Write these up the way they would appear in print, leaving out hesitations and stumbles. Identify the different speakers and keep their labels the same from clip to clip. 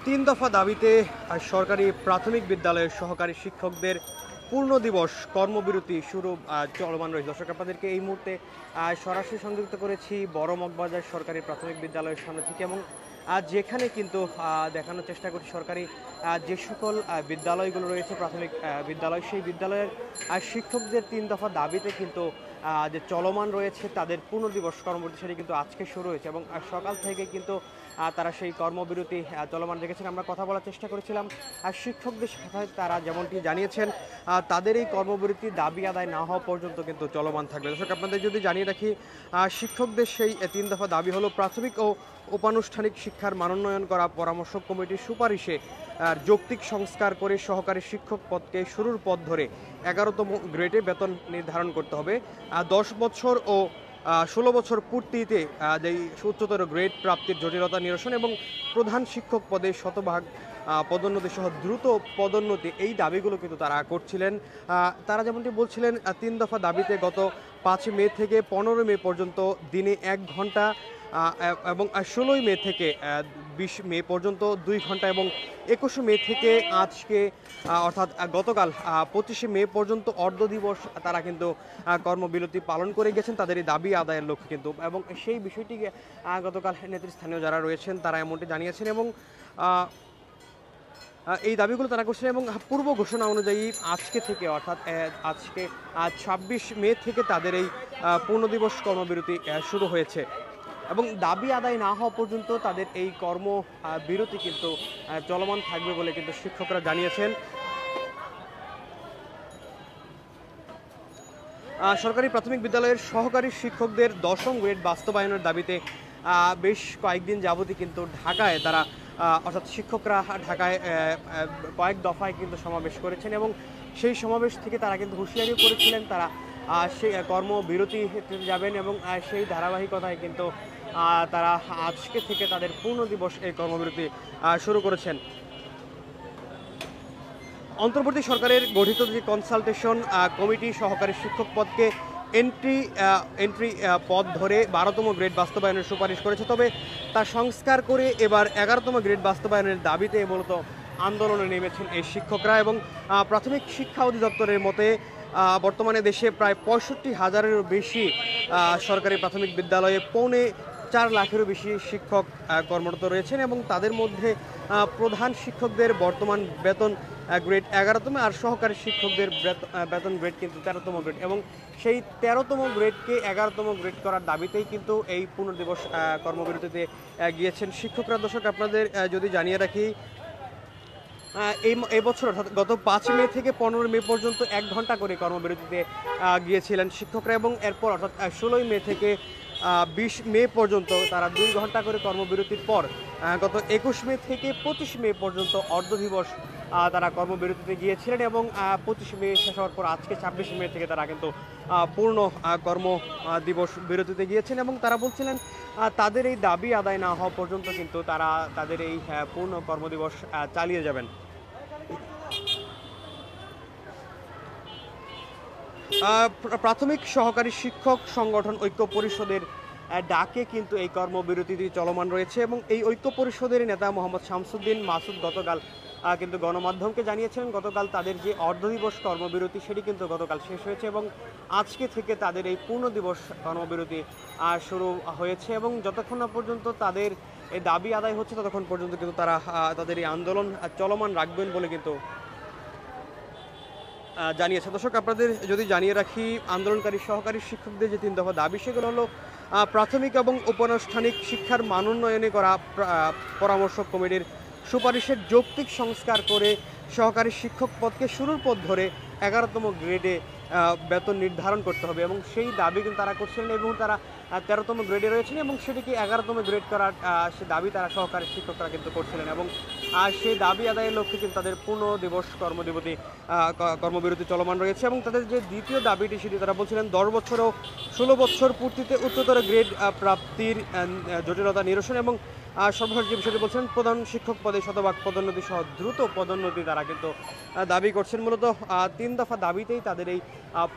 Speaker 1: তিন দফা দাবিতে সরকারি প্রাথমিক বিদ্যালয়ের সহকারী শিক্ষকদের পূর্ণ দিবস কর্মবিরতি শুরু চলমান রয়েছে। দর্শক, আপনাদেরকে এই মুহূর্তে সরাসরি সংযুক্ত করেছি বড় মগবাজার সরকারি প্রাথমিক বিদ্যালয়ের সামনে থেকে, এবং যেখানে কিন্তু দেখানোর চেষ্টা করছি সরকারি যে সকল বিদ্যালয়গুলো রয়েছে প্রাথমিক বিদ্যালয়, সেই বিদ্যালয়ের শিক্ষকদের তিন দফা দাবিতে কিন্তু যে চলমান রয়েছে তাদের পূর্ণ দিবস কর্মবিরতি, সেটি কিন্তু আজকে শুরু হয়েছে এবং সকাল থেকে কিন্তু তারা সেই কর্মবিরতি চলমান রেখেছেন। আমরা কথা বলার চেষ্টা করেছিলাম শিক্ষকদের সাথে, তারা যেমনটি জানিয়েছেন তাদের এই কর্মবিরতি দাবি আদায় না হওয়া পর্যন্ত কিন্তু চলমান থাকবে। দর্শক, আপনাদের যদি জানিয়ে রাখি, শিক্ষকদের সেই তিন দফা দাবি হলো প্রাথমিক ও উপানুষ্ঠানিক শিক্ষার মানোন্নয়ন করা, পরামর্শক কমিটির সুপারিশে যৌক্তিক সংস্কার করে সহকারী শিক্ষক পদকে শুরুর পদ ধরে 11তম গ্রেডে বেতন নির্ধারণ করতে হবে। 10 বছর ও 16 বছর পূর্তিতে যেই উচ্চতর গ্রেড প্রাপ্তির জটিলতা নিরসন এবং প্রধান শিক্ষক পদে শতভাগ পদোন্নতি সহ দ্রুত পদোন্নতি, এই দাবিগুলো কিন্তু তারা করছিলেন। তারা যেমনটি বলছিলেন, তিন দফা দাবিতে গত 5 মে থেকে 15 মে পর্যন্ত দিনে 1 ঘন্টা এবং 16 মে থেকে 20 মে পর্যন্ত 2 ঘন্টা এবং 21 মে থেকে আজকে অর্থাৎ গতকাল 25 মে পর্যন্ত অর্ধ দিবস তারা কিন্তু কর্মবিরতি পালন করে গেছেন তাদের এই দাবি আদায়ের লক্ষ্যে কিন্তু, এবং সেই বিষয়টিকে গতকাল নেতৃস্থানীয় যারা রয়েছেন তারা এমনটি জানিয়েছেন এবং এই দাবিগুলো তারা করছেন। এবং পূর্ব ঘোষণা অনুযায়ী আজকে থেকে অর্থাৎ আজকে 26 মে থেকে তাদের এই পূর্ণ দিবস কর্মবিরতি শুরু হয়েছে এবং দাবি আদায় না হওয়া পর্যন্ত তাদের এই কর্মবিরতি কিন্তু চলমান থাকবে বলে কিন্তু শিক্ষকরা জানিয়েছেন। সরকারি প্রাথমিক বিদ্যালয়ের সহকারী শিক্ষকদের 10ম গ্রেড বাস্তবায়নের দাবিতে বেশ কয়েকদিন যাবতই কিন্তু ঢাকায় তারা অর্থাৎ শিক্ষকরা ঢাকায় কয়েক দফায় কিন্তু সমাবেশ করেছেন এবং সেই সমাবেশ থেকে তারা কিন্তু হুঁশিয়ারিও করেছিলেন তারা সেই কর্মবিরতিতে যাবেন এবং সেই ধারাবাহিকতায় কিন্তু তারা আজকে থেকে তাদের পূর্ণ দিবস এই কর্মবিরতি শুরু করেছেন। অন্তর্বর্তী সরকারের গঠিত যে কনসালটেশন কমিটি সহকারী শিক্ষক পদকে এন্ট্রি পদ ধরে 12তম গ্রেড বাস্তবায়নের সুপারিশ করেছে, তবে তা সংস্কার করে এবার 11তম গ্রেড বাস্তবায়নের দাবিতে মূলত আন্দোলনে নেমেছেন এই শিক্ষকরা। এবং প্রাথমিক শিক্ষা অধিদপ্তরের মতে বর্তমানে দেশে প্রায় 65,000-এরও বেশি সরকারি প্রাথমিক বিদ্যালয়ে 4.25 লাখেরও বেশি শিক্ষক কর্মরত রয়েছেন এবং তাদের মধ্যে প্রধান শিক্ষকদের বর্তমান বেতন গ্রেড 11তম আর সহকারী শিক্ষকদের বেতন গ্রেড কিন্তু 13তম গ্রেড, এবং সেই 13তম গ্রেডকে 11তম গ্রেড করার দাবিতেই কিন্তু এই পুনর্দিবস কর্মবিরতিতে গিয়েছেন শিক্ষকরা। দর্শক, আপনাদের যদি জানিয়ে রাখি, এই বছর অর্থাৎ গত 5 মে থেকে 15 মে পর্যন্ত 1 ঘন্টা করে কর্মবিরতিতে গিয়েছিলেন শিক্ষকরা এবং এরপর অর্থাৎ 16 মে থেকে 20 মে পর্যন্ত তারা 2 ঘন্টা করে কর্মবিরতির পর গত 21 মে থেকে 25 মে পর্যন্ত অর্ধ দিবস তারা কর্মবিরতিতে গিয়েছিলেন এবং 25 মে শেষ হওয়ার পর আজকে 26 মে থেকে তারা কিন্তু পূর্ণ কর্ম দিবস বিরতিতে গিয়েছেন এবং তারা বলছিলেন তাদের এই দাবি আদায় না হওয়া পর্যন্ত কিন্তু তারা তাদের এই পূর্ণ কর্মদিবস চালিয়ে যাবেন। প্রাথমিক সহকারী শিক্ষক সংগঠন ঐক্য পরিষদের ডাকে কিন্তু এই কর্মবিরতিটি চলমান রয়েছে এবং এই ঐক্য পরিষদের নেতা মোহাম্মদ শামসুদ্দিন মাসুদ গতকাল কিন্তু গণমাধ্যমকে জানিয়েছিলেন গতকাল তাদের যে অর্ধ দিবস কর্মবিরতি সেটি কিন্তু গতকাল শেষ হয়েছে এবং আজকে থেকে তাদের এই পূর্ণ দিবস কর্মবিরতি শুরু হয়েছে এবং যতক্ষণ না পর্যন্ত তাদের এই দাবি আদায় হচ্ছে ততক্ষণ পর্যন্ত কিন্তু তারা তাদের এই আন্দোলন চলমান রাখবেন বলে কিন্তু জানিয়েছে। দর্শক, আপনাদের যদি জানিয়ে রাখি, আন্দোলনকারী সহকারী শিক্ষকদের যে 3 দফা দাবি সেগুলো হলো প্রাথমিক এবং উপানুষ্ঠানিক শিক্ষার মানোন্নয়নে করা পরামর্শক কমিটির সুপারিশের যৌক্তিক সংস্কার করে সহকারী শিক্ষক পদকে শুরুর পদ ধরে 11তম গ্রেডে বেতন নির্ধারণ করতে হবে এবং সেই দাবি কিন্তু তারা করছিলেন এবং তারা 13তম গ্রেডে রয়েছেন এবং সেটিকে 11তম গ্রেড করার সে দাবি তারা সহকারী শিক্ষকরা কিন্তু করছিলেন এবং সেই দাবি আদায়ের লক্ষ্যে কিন্তু তাদের পূর্ণ দিবস কর্মবিরতি চলমান রয়েছে এবং তাদের যে দ্বিতীয় দাবিটি সেটি তারা বলছিলেন 10 বছর ও 16 বছর পূর্তিতে উচ্চতর গ্রেড প্রাপ্তির জটিলতা নিরসন এবং সর্বশেষ যে বিষয়টি বলছেন প্রধান শিক্ষক পদে শতভাগ পদোন্নতি সহ দ্রুত পদোন্নতি তারা কিন্তু দাবি করছেন। মূলত 3 দফা দাবিতেই তাদের এই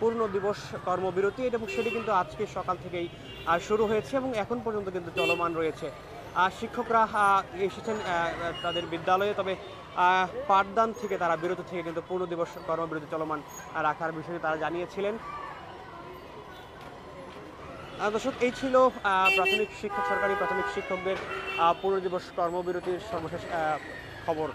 Speaker 1: পূর্ণ দিবস কর্মবিরতি এবং সেটি কিন্তু আজকে সকাল থেকেই শুরু হয়েছে এবং এখন পর্যন্ত কিন্তু চলমান রয়েছে। শিক্ষকরা এসেছেন তাদের বিদ্যালয়ে, তবে পাঠদান থেকে তারা বিরত থেকে কিন্তু পূর্ণ দিবস কর্মবিরতি চলমান রাখার বিষয়টি তারা জানিয়েছিলেন। দর্শক, এই ছিল সরকারি প্রাথমিক শিক্ষকদের পূর্ণ দিবস কর্মবিরতির সর্বশেষ খবর।